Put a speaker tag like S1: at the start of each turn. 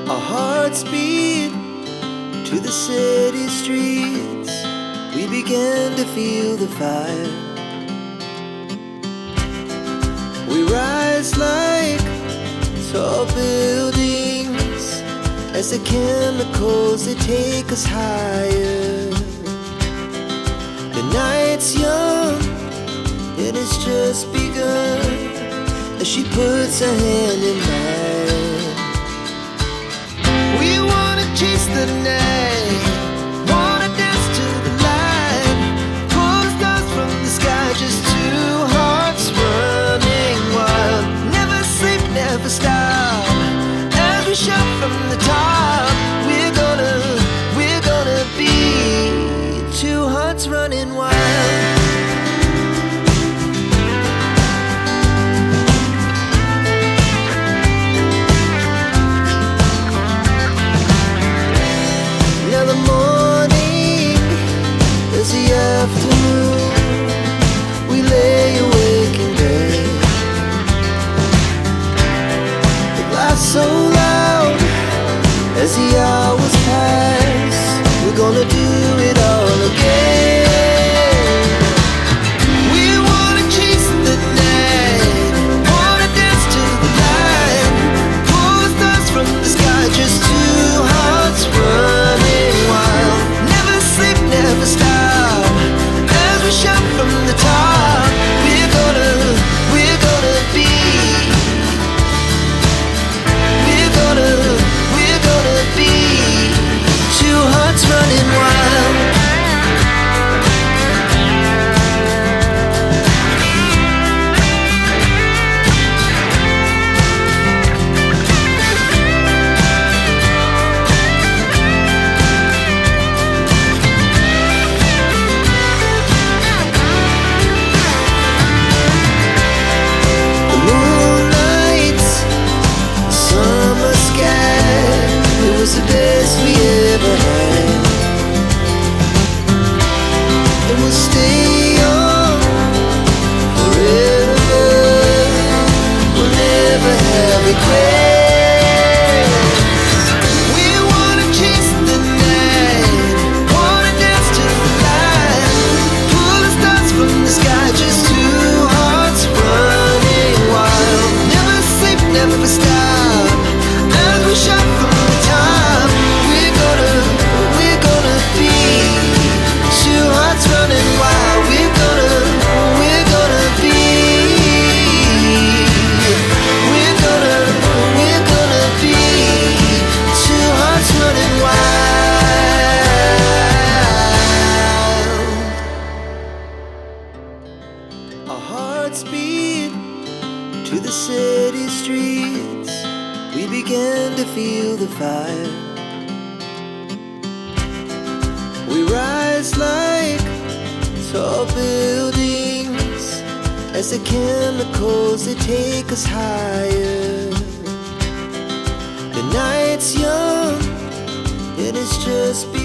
S1: Our hearts beat to the city streets. We began to feel the fire. We rise like tall buildings as the chemicals, they take us higher. The night's young, it has just begun, as she puts her hand in mine. We wanna chase the night, wanna dance to the light, pull the stars from the sky, just two hearts running wild. Never sleep, never stop, as we shout from the top. We're gonna be two hearts running wild. Afternoon, we lay awake in bed. The laugh so loud as the hours pass. We're gonna do it all again. We wanna chase the night, wanna dance to the light, pull the stars from the sky, just two hearts running wild. Never sleep, never stop, shout from the top. We're gonna be, we're gonna be two hearts running wild. The best we ever had, and we'll stay on forever. We'll never have regrets. We wanna chase the night, wanna dance to the light, pull the stars from the sky, just two hearts running wild. Never sleep, never stop, as we shout from the top. Running wild, we're gonna be, two hearts running wild. Our hearts beat to the city streets. We began to feel the fire. We rise like tall buildings as the chemicals, they take us higher. The night's young, it has just begun.